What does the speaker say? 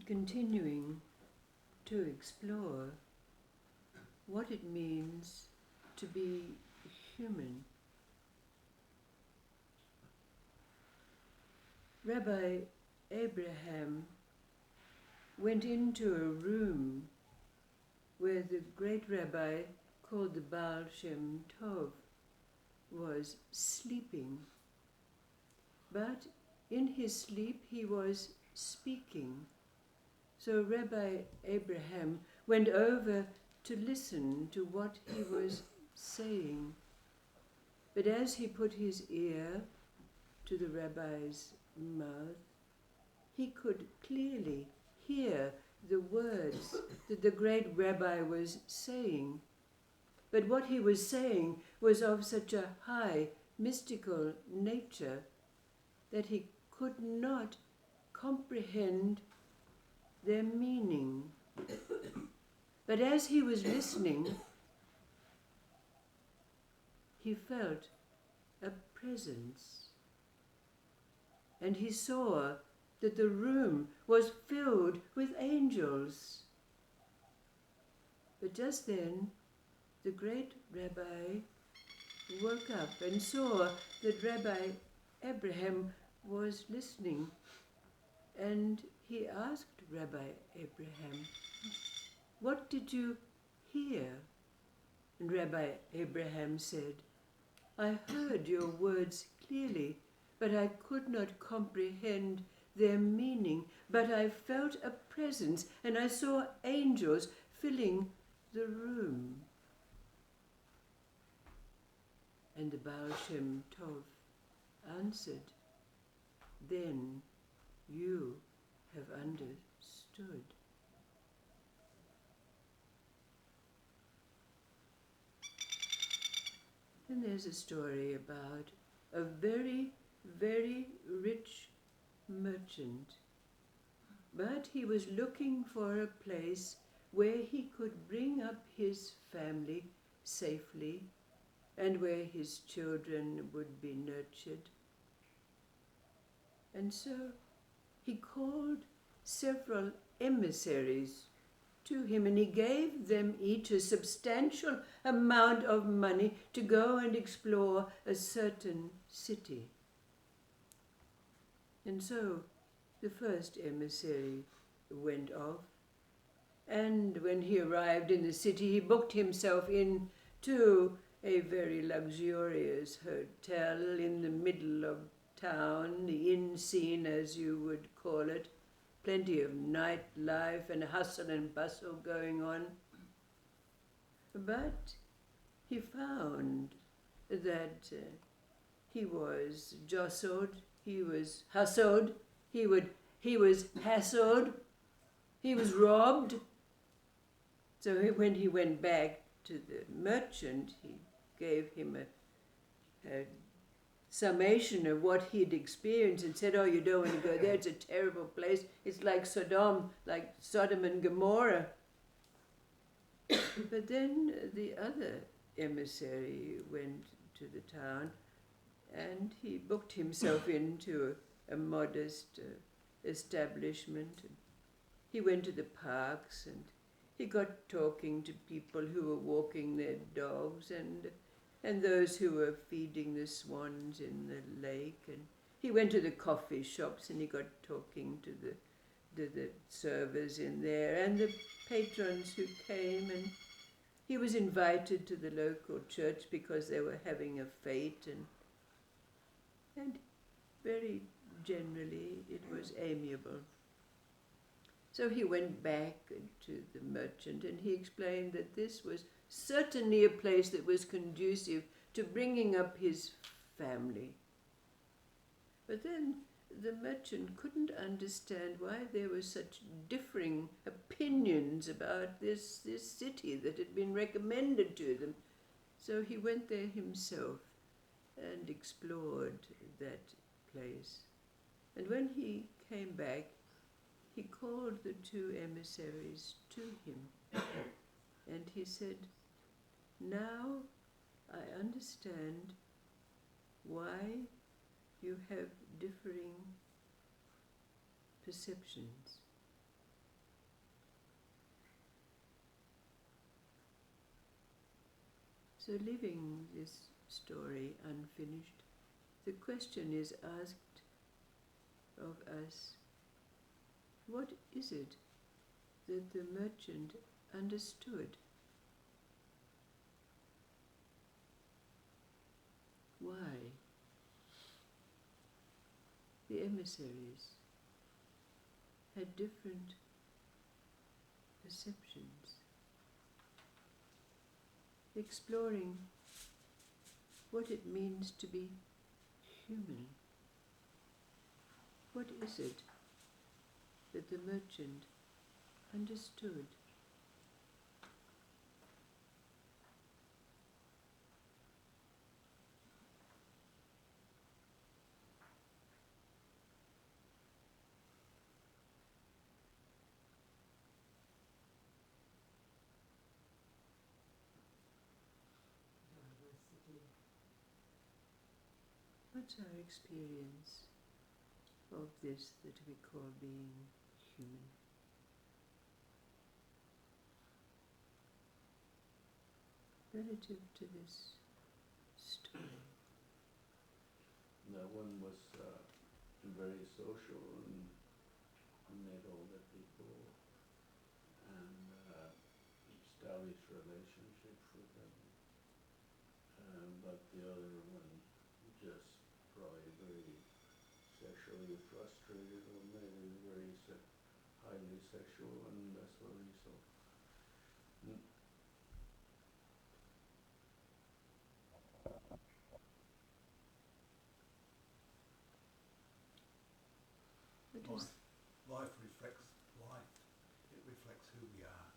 continuing to explore what it means to be human. Rabbi Abraham went into a room where the great rabbi called the Baal Shem Tov was sleeping. But in his sleep he was speaking. So Rabbi Abraham went over to listen to what he was saying. But as he put his ear to the rabbi's mouth, he could clearly hear the words that the great rabbi was saying. But what he was saying was of such a high, mystical nature that he could not comprehend their meaning. But as he was listening, he felt a presence. And he saw that the room was filled with angels. But just then, the great rabbi woke up and saw that Rabbi Abraham was listening. And he asked Rabbi Abraham, "What did you hear?" And Rabbi Abraham said, "I heard your words clearly, but I could not comprehend their meaning. But I felt a presence, and I saw angels filling the room." And the Baal Shem Tov answered, "Then you have understood." And there's a story about a very, very rich merchant. But he was looking for a place where he could bring up his family safely and where his children would be nurtured. And so he called several emissaries to him, and he gave them each a substantial amount of money to go and explore a certain city. And so the first emissary went off, and when he arrived in the city, he booked himself in to a very luxurious hotel in the middle of town, the inn scene as you would call it. Plenty of nightlife and hustle and bustle going on. But he found that he was jostled, he was hustled, he was hassled, he was robbed. So when he went back to the merchant, he gave him a summation of what he'd experienced and said, "Oh, you don't want to go there, it's a terrible place. It's like Sodom and Gomorrah." But then the other emissary went to the town and he booked himself into a modest establishment. He went to the parks and he got talking to people who were walking their dogs and those who were feeding the swans in the lake. And he went to the coffee shops and he got talking to the servers in there and the patrons who came. And he was invited to the local church because they were having a fete, and very generally it was amiable. So he went back to the merchant and he explained that this was certainly a place that was conducive to bringing up his family. But then the merchant couldn't understand why there were such differing opinions about this city that had been recommended to them. So he went there himself and explored that place. And when he came back, he called the two emissaries to him and he said, "Now I understand why you have differing perceptions. So, leaving this story unfinished, the question is asked of us, what is it that the merchant understood? Why the emissaries had different perceptions? Exploring what it means to be human. What is it that the merchant understood? What's our experience of this that we call being human? Relative to this story. That one was very social and met all the people and established relationships with them. But the other one just probably very sexually frustrated or maybe very highly sexual, and that's what we saw. What is Life reflects life. It reflects who we are.